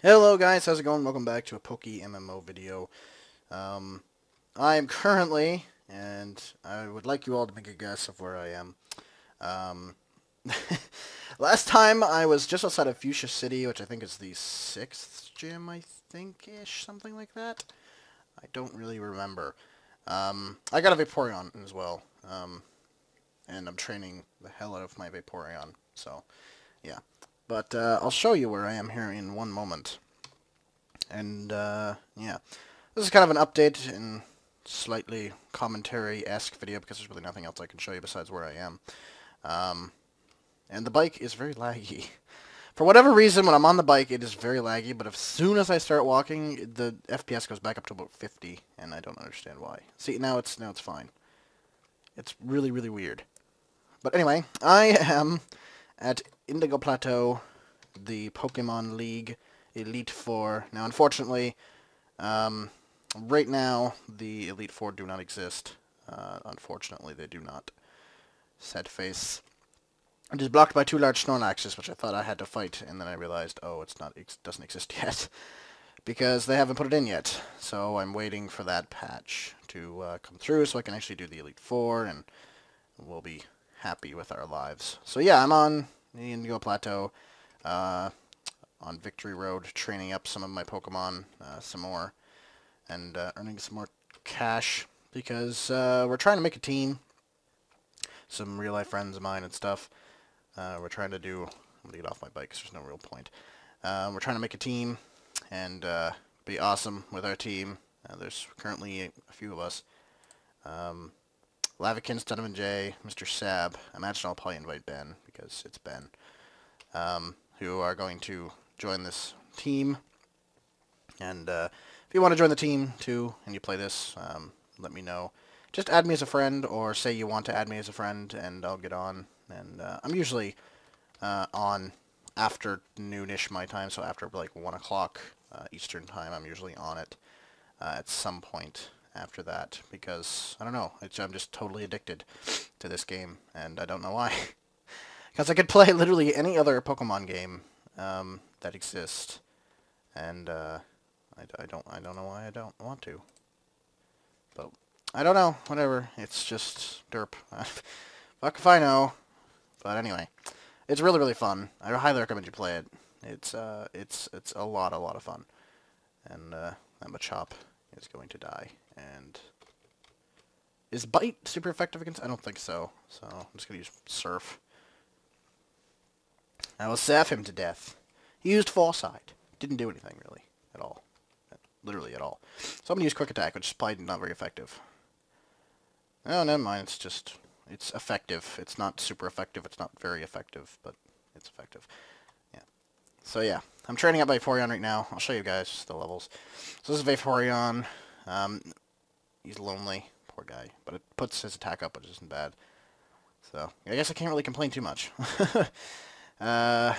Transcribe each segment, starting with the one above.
Hello guys, how's it going? Welcome back to a PokeMMO video. I am currently, and I would like you all to make a guess of where I am. Um, Last time I was just outside of Fuchsia City, which I think is the 6th gym, I think-ish, something like that. I don't really remember. I got a Vaporeon as well, and I'm training the hell out of my Vaporeon, so yeah. But I'll show you where I am here in one moment. And yeah, this is kind of an update and slightly commentary-esque video because there's really nothing else I can show you besides where I am. Um, and the bike is very laggy. For whatever reason, when I'm on the bike, it is very laggy, but as soon as I start walking, the FPS goes back up to about 50, and I don't understand why. See, now it's fine. It's really, really weird. But anyway, I am at Indigo Plateau, the Pokemon League Elite Four. Now, unfortunately, um, right now, the Elite Four do not exist. Unfortunately, they do not. Sad face. It is blocked by two large Snorlaxes, which I thought I had to fight, and then I realized, oh, it's not. It doesn't exist yet, because they haven't put it in yet. So I'm waiting for that patch to come through, so I can actually do the Elite Four, and we'll be happy with our lives. So yeah, I'm on the Indigo Plateau, on Victory Road, training up some of my Pokemon some more, and earning some more cash, because we're trying to make a team. Some real-life friends of mine and stuff. We're trying to do... I'm going to get off my bike because there's no real point. We're trying to make a team and be awesome with our team. There's currently a few of us. Lavikins, Donovan J, Mr. Sab. I imagine I'll probably invite Ben, because it's Ben, who are going to join this team. And if you want to join the team too, and you play this, let me know. Just add me as a friend, or say you want to add me as a friend, and I'll get on. And I'm usually on after noonish my time, so after like 1 o'clock Eastern time, I'm usually on it at some point after that, because, I don't know, I'm just totally addicted to this game, and I don't know why. Because I could play literally any other Pokemon game that exists, and I don't know why I don't want to. But I don't know. Whatever. It's just derp. Fuck if I know. But anyway, it's really, really fun. I highly recommend you play it. It's a lot of fun. And that Machop is going to die. And is Bite super effective against? I don't think so. So I'm just gonna use Surf. I will surf him to death. He used Foresight. Didn't do anything really at all. Literally at all. So I'm gonna use Quick Attack, which is probably not very effective. Oh, never mind. It's effective. It's not super effective. It's not very effective, but it's effective. Yeah. So yeah, I'm training up Vaporeon right now. I'll show you guys the levels. So this is Vaporeon. He's lonely, poor guy, but it puts his attack up, which isn't bad. So I guess I can't really complain too much. What am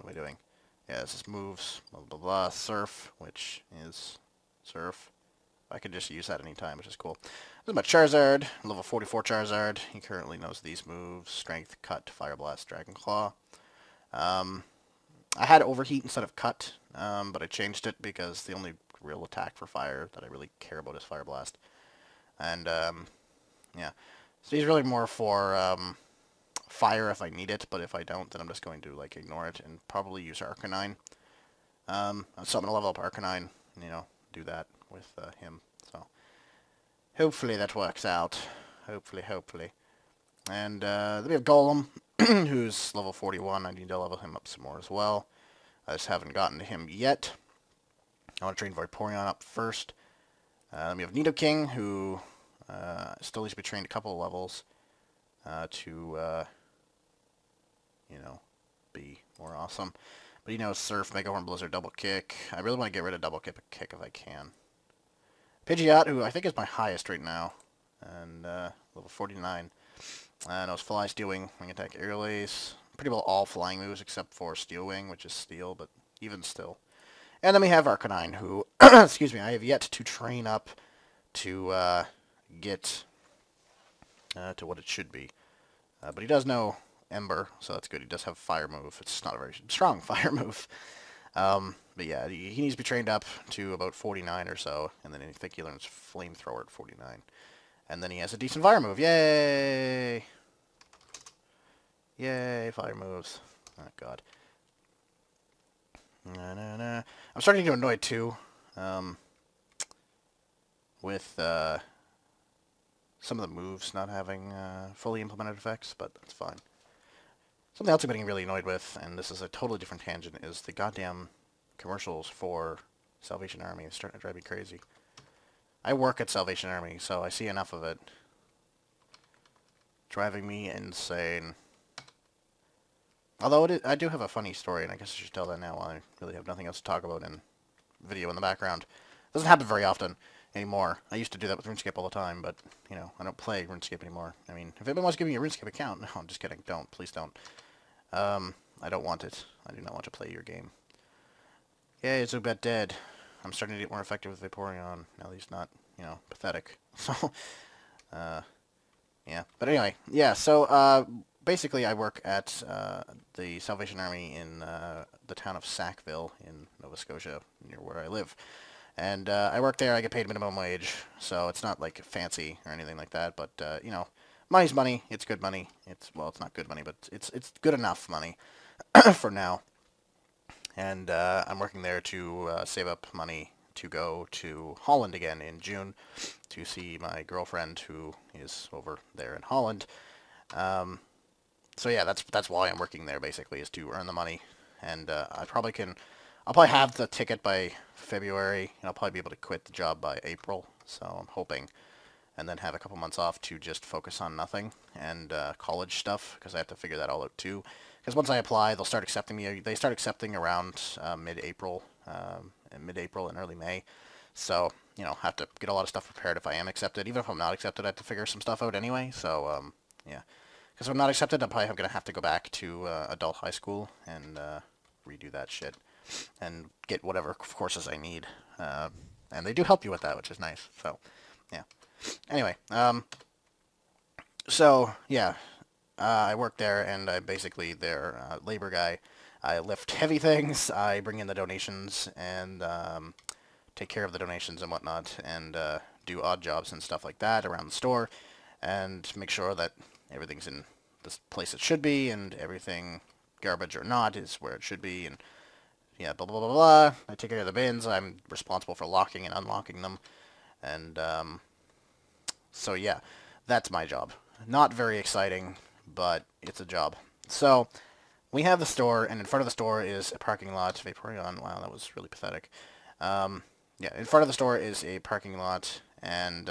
I doing? Yeah, this is moves, blah blah blah. Surf, which is Surf. I can just use that anytime, which is cool. This is my Charizard, level 44 Charizard. He currently knows these moves: Strength, Cut, Fire Blast, Dragon Claw. I had Overheat instead of Cut, but I changed it because the only real attack for fire that I really care about is Fire Blast. And yeah, so he's really more for fire if I need it, but if I don't, then I'm just going to like ignore it and probably use Arcanine. So I'm going to level up Arcanine, and, do that with him. So hopefully that works out. Hopefully. And then we have Golem, who's level 41. I need to level him up some more as well. I just haven't gotten to him yet. I want to train Vaporeon up first. Then we have Nidoking, who still needs to be trained a couple of levels to, be more awesome. But Surf, Mega Horn, Blizzard, Double Kick. I really want to get rid of Double Kick if I can. Pidgeot, who I think is my highest right now, and level 49. Knows Fly, Steel Wing, Wing Attack, Aerial Ace. Pretty well all flying moves except for Steel Wing, which is Steel, but even still. And then we have Arcanine, who, excuse me, I have yet to train up to get to what it should be. But he does know Ember, so that's good. He does have Fire move. It's not a very strong Fire move. But yeah, he needs to be trained up to about 49 or so, and then I think he learns flamethrower at 49. And then he has a decent fire move. Yay! Yay, fire moves. Oh, God. I'm starting to get annoyed, too, um, with some of the moves not having fully implemented effects, but that's fine. Something else I'm getting really annoyed with, and this is a totally different tangent, is the goddamn commercials for Salvation Army. It's starting to drive me crazy. I work at Salvation Army, so I see enough of it. Driving me insane. Although I do have a funny story, and I guess I should tell that now while I really have nothing else to talk about in video in the background. It doesn't happen very often anymore. I used to do that with RuneScape all the time, but, you know, I don't play RuneScape anymore. I mean, if anyone wants to give me a RuneScape account, no, I'm just kidding. Don't. Please don't. I don't want it. I do not want to play your game. Yay, Zubat dead. I'm starting to get more effective with Vaporeon. Now that he's not, you know, pathetic. So, yeah. But anyway, yeah, so, basically I work at the Salvation Army in the town of Sackville in Nova Scotia, near where I live. And I work there, I get paid minimum wage, so it's not, like, fancy or anything like that, but, you know, money's money, it's good money. Well, it's not good money, but it's good enough money for now. And I'm working there to save up money to go to Holland again in June to see my girlfriend who is over there in Holland. So yeah, that's why I'm working there basically, is to earn the money. And I'll probably have the ticket by February, and I'll probably be able to quit the job by April. So I'm hoping, and then have a couple months off to just focus on nothing and college stuff, because I have to figure that all out too. Because once I apply, they'll start accepting me. They start accepting around mid-April and early May. So, you know, have to get a lot of stuff prepared if I am accepted. Even if I'm not accepted, I have to figure some stuff out anyway. So, yeah. Because if I'm not accepted, I'm probably going to have to go back to adult high school and redo that shit and get whatever courses I need. And they do help you with that, which is nice. So, yeah. Anyway, so, yeah. I work there, and I'm basically their labor guy. I lift heavy things, I bring in the donations, and take care of the donations and whatnot, and do odd jobs and stuff like that around the store, and make sure that everything's in the place it should be, and everything, garbage or not, is where it should be, and yeah, blah, blah, blah, blah. I take care of the bins. I'm responsible for locking and unlocking them, and so yeah, that's my job. Not very exciting, but it's a job. So, we have the store, and in front of the store is a parking lot. Vaporeon, wow, that was really pathetic. Yeah, in front of the store is a parking lot, and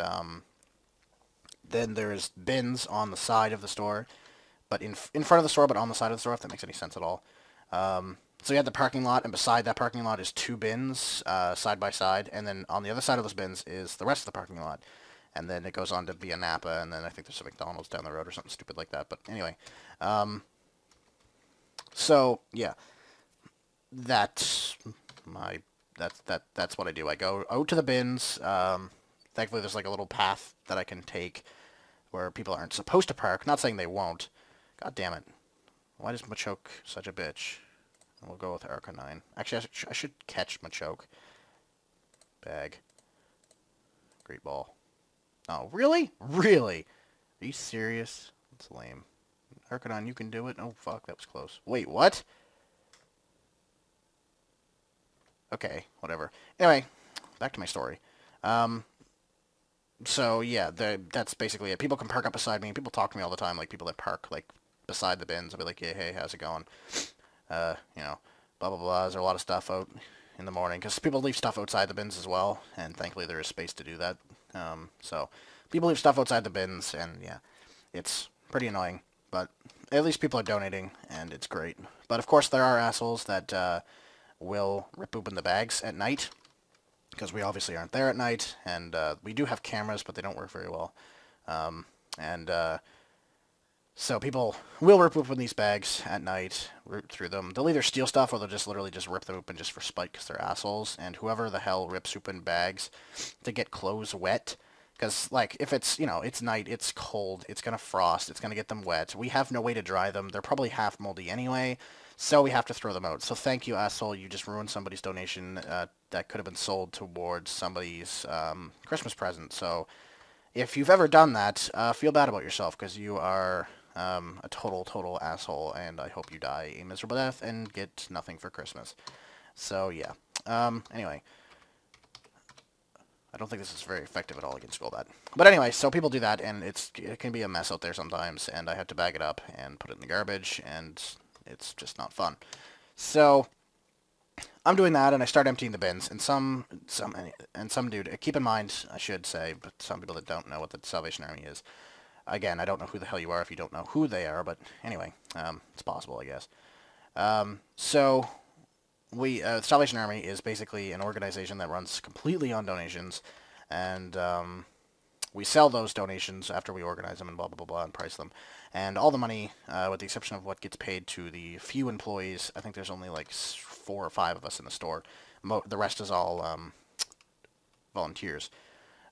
then there's bins on the side of the store, but in front of the store, but on the side of the store, if that makes any sense at all. So you have the parking lot, and beside that parking lot is two bins, side by side, and then on the other side of those bins is the rest of the parking lot. And then it goes on to be a Napa, and then I think there's a McDonald's down the road or something stupid like that. But anyway, so yeah, that's that's what I do. I go out to the bins. Thankfully, there's like a little path that I can take where people aren't supposed to park. Not saying they won't. God damn it! Why is Machoke such a bitch? We'll go with Arcanine. Actually, I should catch Machoke. Bag. Great ball. Oh, really? Really? Are you serious? That's lame. Arcanine, you can do it? Oh, fuck, that was close. Wait, what? Okay, whatever. Anyway, back to my story. So, yeah, that's basically it. People can park up beside me. People talk to me all the time, like people that park, like, beside the bins. I'll be like, yeah, hey, how's it going? You know, blah, blah, blah. There's a lot of stuff out in the morning, because people leave stuff outside the bins as well, and thankfully there is space to do that. So people leave stuff outside the bins, and yeah, it's pretty annoying, but at least people are donating, and it's great. But of course there are assholes that will rip open the bags at night, because we obviously aren't there at night, and we do have cameras, but they don't work very well. And so people will rip open these bags at night, root through them. They'll either steal stuff, or they'll just literally just rip them open just for spite, because they're assholes. And whoever the hell rips open bags to get clothes wet, because, like, if it's, you know, it's night, it's cold, it's going to frost, it's going to get them wet. We have no way to dry them. They're probably half moldy anyway. So we have to throw them out. So thank you, asshole. You just ruined somebody's donation that could have been sold towards somebody's Christmas present. So if you've ever done that, feel bad about yourself because you are a total asshole, and I hope you die a miserable death and get nothing for Christmas. So yeah. Anyway, I don't think this is very effective at all against Golbat. But anyway, so people do that, and it can be a mess out there sometimes, and I have to bag it up and put it in the garbage, and it's just not fun. So I'm doing that, and I start emptying the bins, and some dude. Keep in mind, I should say, but some people that don't know what the Salvation Army is. Again, I don't know who the hell you are if you don't know who they are, but anyway, it's possible, I guess. So the Salvation Army is basically an organization that runs completely on donations, and we sell those donations after we organize them and blah blah blah blah and price them, and all the money, with the exception of what gets paid to the few employees. I think there's only like 4 or 5 of us in the store. The rest is all volunteers.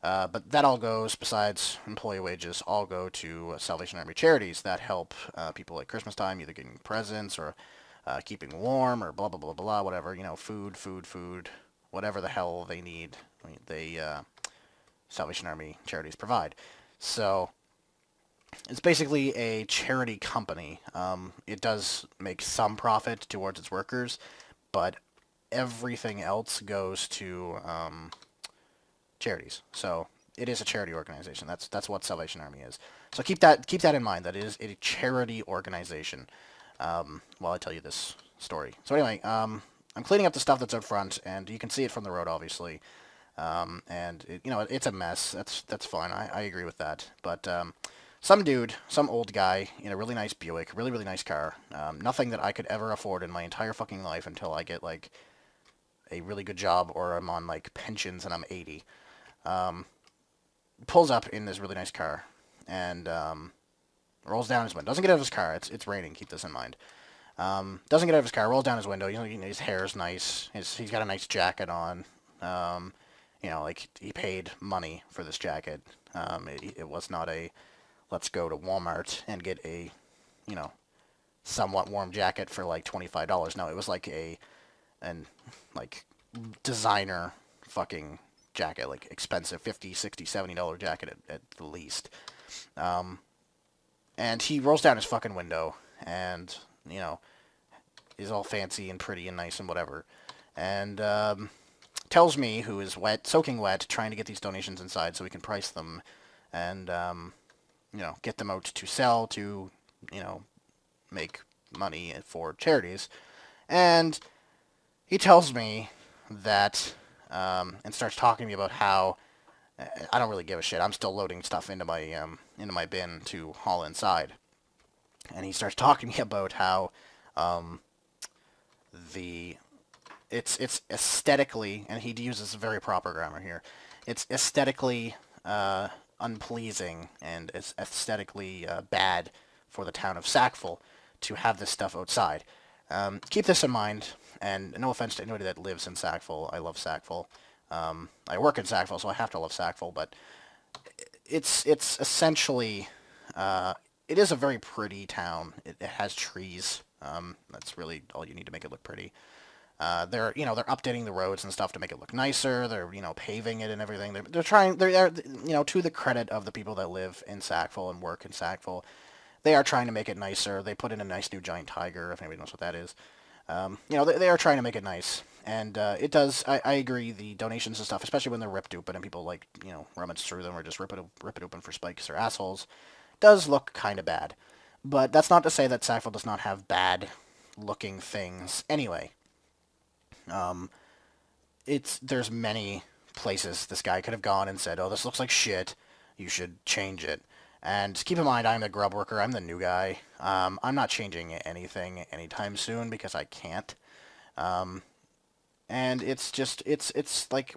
But that all goes, besides employee wages, all go to Salvation Army charities that help people at Christmas time, either getting presents or keeping warm or blah, blah, blah, blah, whatever, food, whatever the hell they need, Salvation Army charities provide. So it's basically a charity company. It does make some profit towards its workers, but everything else goes to charities. So it is a charity organization. That's what Salvation Army is. So keep that in mind. That it is a charity organization. While I tell you this story. So anyway, I'm cleaning up the stuff that's out front, and you can see it from the road, obviously. And it's a mess. That's fine. I agree with that. But some dude, some old guy in a really nice Buick, really nice car, nothing that I could ever afford in my entire fucking life until I get like a really good job or I'm on like pensions and I'm 80. Pulls up in this really nice car and rolls down his window. Doesn't get out of his car. It's raining. Keep this in mind. Doesn't get out of his car. Rolls down his window. His hair's nice. He's got a nice jacket on. Like he paid money for this jacket. It was not a let's go to Walmart and get a somewhat warm jacket for like $25. No, it was like an designer fucking jacket, like expensive $50, $60, $70 jacket at the least. And he rolls down his fucking window and, is all fancy and pretty and nice and whatever. And tells me, who is wet, soaking wet, trying to get these donations inside so we can price them and, get them out to sell to, make money for charities. And he tells me that, and starts talking to me about how I don't really give a shit. I'm still loading stuff into my bin to haul inside. And he starts talking to me about how it's aesthetically, and he uses very proper grammar here. It's aesthetically unpleasing and it's aesthetically bad for the town of Sackville to have this stuff outside. Keep this in mind, and no offense to anybody that lives in Sackville. I love Sackville. I work in Sackville, so I have to love Sackville, but it's essentially, it is a very pretty town. It has trees. That's really all you need to make it look pretty. They're updating the roads and stuff to make it look nicer. They're paving it and everything. They're trying. They're to the credit of the people that live in Sackville and work in Sackville, they are trying to make it nicer. They put in a nice new giant tiger, if anybody knows what that is. They are trying to make it nice, and it does. I agree. The donations and stuff, especially when they're ripped open and people rummage through them or just rip it open for spikes or assholes, does look kind of bad. But that's not to say that Sackville does not have bad looking things. Anyway, there's many places this guy could have gone and said, "Oh, this looks like shit. You should change it." And keep in mind, I'm the grub worker. I'm the new guy. I'm not changing anything anytime soon because I can't. And it's like,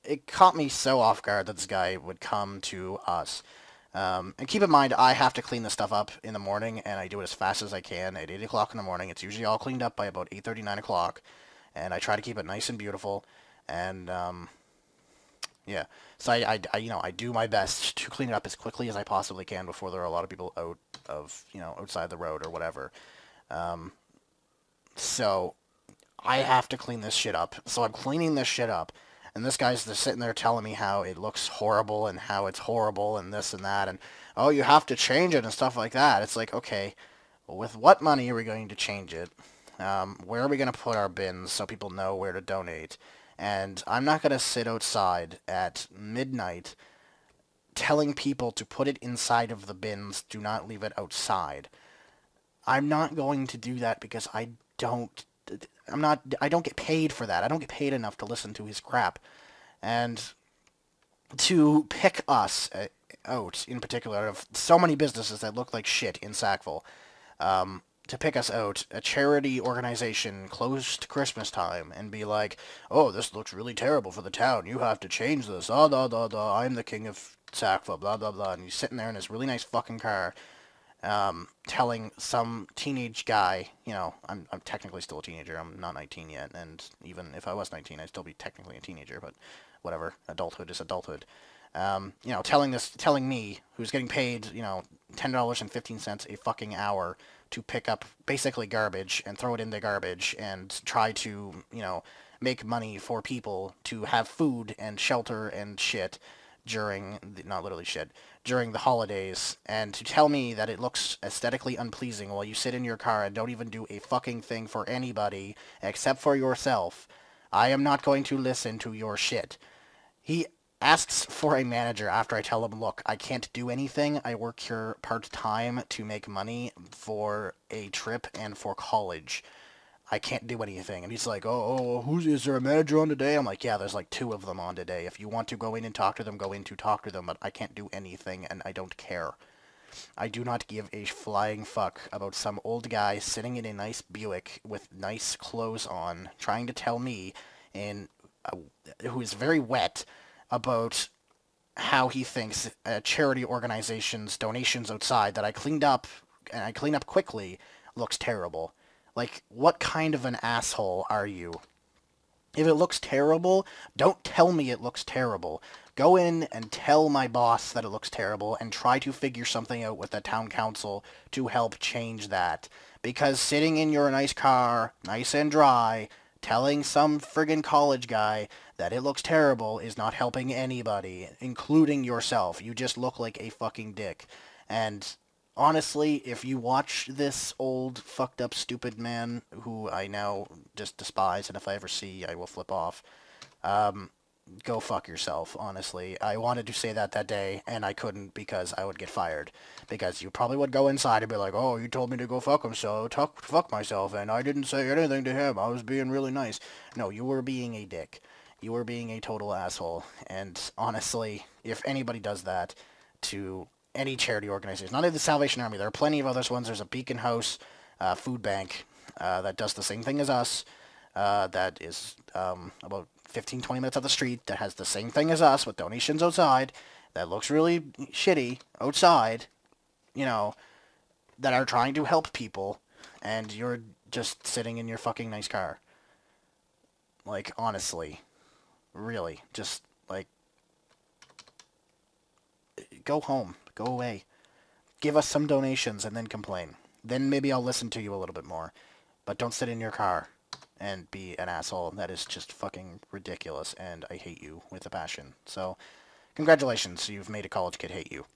it caught me so off guard that this guy would come to us. And keep in mind, I have to clean this stuff up in the morning, and I do it as fast as I can at 8 o'clock in the morning. It's usually all cleaned up by about 8:30, 9 o'clock, and I try to keep it nice and beautiful. And yeah, so I do my best to clean it up as quickly as I possibly can before there are a lot of people outside the road or whatever. So I have to clean this shit up. So I'm cleaning this shit up. And this guy's just sitting there telling me how it looks horrible and how it's horrible and this and that. And, oh, you have to change it and stuff like that. It's like, okay, well, with what money are we going to change it? Where are we going to put our bins so people know where to donate? And I'm not going to sit outside at midnight telling people to put it inside of the bins. Do not leave it outside. I'm not going to do that because don't I don't get paid for that. I don't get paid enough to listen to his crap. And to pick us out in particular, out of so many businesses that look like shit in Sackville, to pick us out, a charity organization close to Christmas time, and be like, oh, this looks really terrible for the town. You have to change this. Oh, da, da, da. I'm the king of Sackville, blah, blah, blah. And he's sitting there in his really nice fucking car, telling some teenage guy, I'm technically still a teenager. I'm not 19 yet, and even if I was 19, I'd still be technically a teenager. But whatever, adulthood is adulthood. Telling me, who's getting paid, $10.15 a fucking hour to pick up basically garbage and throw it in the garbage and try to, make money for people to have food and shelter and shit during, not literally shit, during the holidays, and to tell me that it looks aesthetically unpleasing while you sit in your car and don't even do a fucking thing for anybody except for yourself, I am not going to listen to your shit. He asks for a manager after I tell him, look, I can't do anything. I work here part-time to make money for a trip and for college. I can't do anything. And he's like, is there a manager on today? I'm like, yeah, there's like 2 of them on today. If you want to go in and talk to them, go in to talk to them, but I can't do anything and I don't care. I do not give a flying fuck about some old guy sitting in a nice Buick with nice clothes on, trying to tell me, and who is very wet, about how he thinks charity organizations' donations outside that I cleaned up, and I cleaned up quickly, looks terrible. Like, what kind of an asshole are you? If it looks terrible, don't tell me it looks terrible. Go in and tell my boss that it looks terrible and try to figure something out with the town council to help change that. Because sitting in your nice car, nice and dry, telling some friggin' college guy that it looks terrible is not helping anybody, including yourself. You just look like a fucking dick. And honestly, if you watch this old, fucked up, stupid man, who I now just despise, and if I ever see, I will flip off, go fuck yourself, honestly. I wanted to say that day, and I couldn't because I would get fired. Because you probably would go inside and be like, oh, you told me to go fuck myself, fuck myself, and I didn't say anything to him. I was being really nice. No, you were being a dick. You were being a total asshole. And honestly, if anybody does that to any charity organization, not even the Salvation Army, there are plenty of other ones. There's a Beacon House food bank that does the same thing as us. That is about 15-20 minutes up the street, that has the same thing as us with donations outside, that looks really shitty outside, that are trying to help people, and you're just sitting in your fucking nice car. Like, honestly, really, just, like, go home, go away, give us some donations, and then complain. Then maybe I'll listen to you a little bit more, but don't sit in your car and be an asshole. That is just fucking ridiculous, and I hate you with a passion. So, congratulations, you've made a college kid hate you.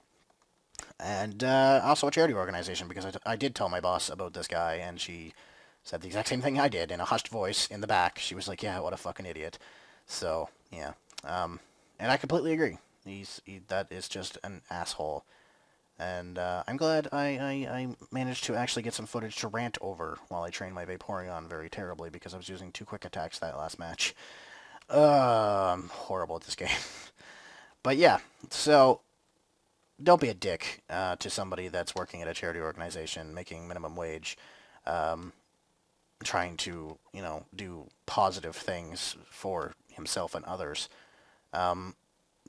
And also a charity organization, because I did tell my boss about this guy, and she said the exact same thing I did in a hushed voice in the back. She was like, yeah, what a fucking idiot. So, yeah. And I completely agree. That is just an asshole. And I'm glad I managed to actually get some footage to rant over while I trained my Vaporeon very terribly, because I was using 2 quick attacks that last match. I'm horrible at this game. But yeah, so don't be a dick to somebody that's working at a charity organization, making minimum wage, trying to, do positive things for himself and others.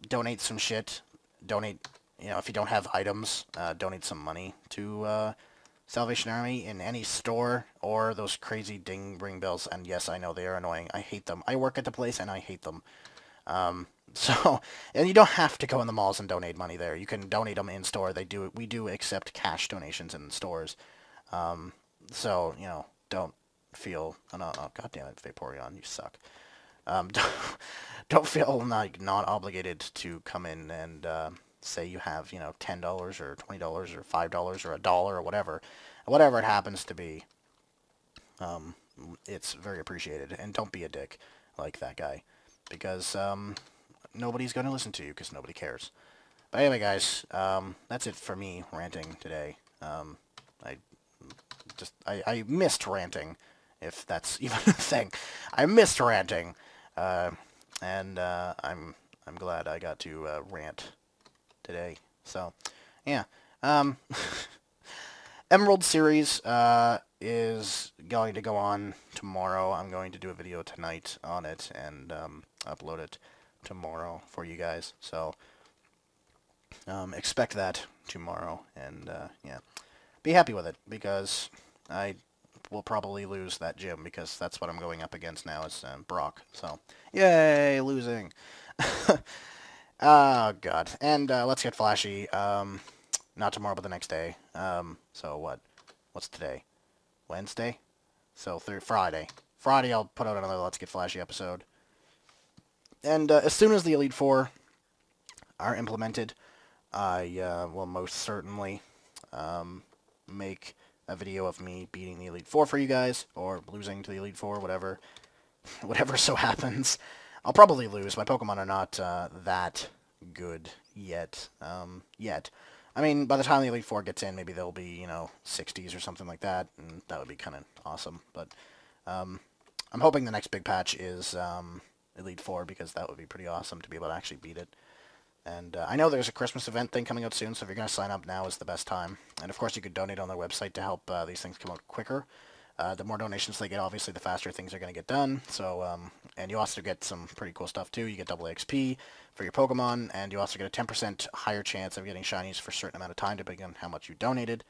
Donate some shit. Donate, if you don't have items, donate some money to Salvation Army in any store, or those crazy ding ring bells. And yes, I know they are annoying. I hate them. I work at the place and I hate them. So, and you don't have to go in the malls and donate money there. You can donate them in store. We do accept cash donations in stores. So, don't feel... Oh, no, oh, God damn it, Vaporeon, you suck. Don't, don't feel like not obligated to come in and say you have, you know, $10 or $20 or $5 or $1 or whatever it happens to be. Um, it's very appreciated, and don't be a dick like that guy, because nobody's going to listen to you because nobody cares. But anyway, guys, that's it for me ranting today. I I missed ranting, if that's even a thing. I missed ranting, uh, and I'm glad I got to rant today. So, yeah. Um, Emerald series is going to go on tomorrow. I'm going to do a video tonight on it and upload it tomorrow for you guys. So expect that tomorrow, and yeah, be happy with it, because I will probably lose that gym, because that's what I'm going up against now is Brock. So yay, losing. Oh god. And let's get flashy. Not tomorrow, but the next day. So what? What's today? Wednesday? So through Friday. Friday I'll put out another Let's Get Flashy episode. And as soon as the Elite Four are implemented, I will most certainly make a video of me beating the Elite Four for you guys, or losing to the Elite Four, whatever so happens. I'll probably lose. My Pokemon are not that good yet. I mean, by the time the Elite Four gets in, maybe they'll be, you know, 60s or something like that, and that would be kind of awesome. But I'm hoping the next big patch is Elite Four, because that would be pretty awesome to be able to actually beat it. And I know there's a Christmas event thing coming out soon, so if you're going to sign up, now is the best time. And of course, you could donate on their website to help these things come out quicker. The more donations they get, obviously, the faster things are going to get done. So, and you also get some pretty cool stuff, too. You get double XP for your Pokemon, and you also get a 10% higher chance of getting shinies for a certain amount of time, depending on how much you donated.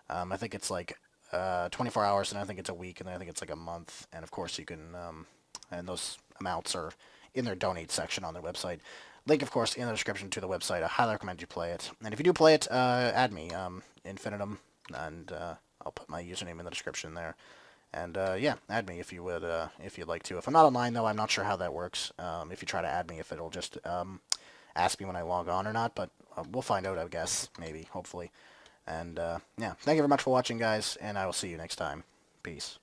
I think it's like 24 hours, and I think it's a week, and then I think it's like a month. And of course, you can, and those amounts are in their donate section on their website. Link, of course, in the description to the website. I highly recommend you play it. And if you do play it, add me, Infinitum, and I'll put my username in the description there. And yeah, add me if you would, if you'd like to. If I'm not online, though, I'm not sure how that works. If you try to add me, if it'll just ask me when I log on or not. But we'll find out, I guess, maybe, hopefully. And yeah, thank you very much for watching, guys, and I will see you next time. Peace.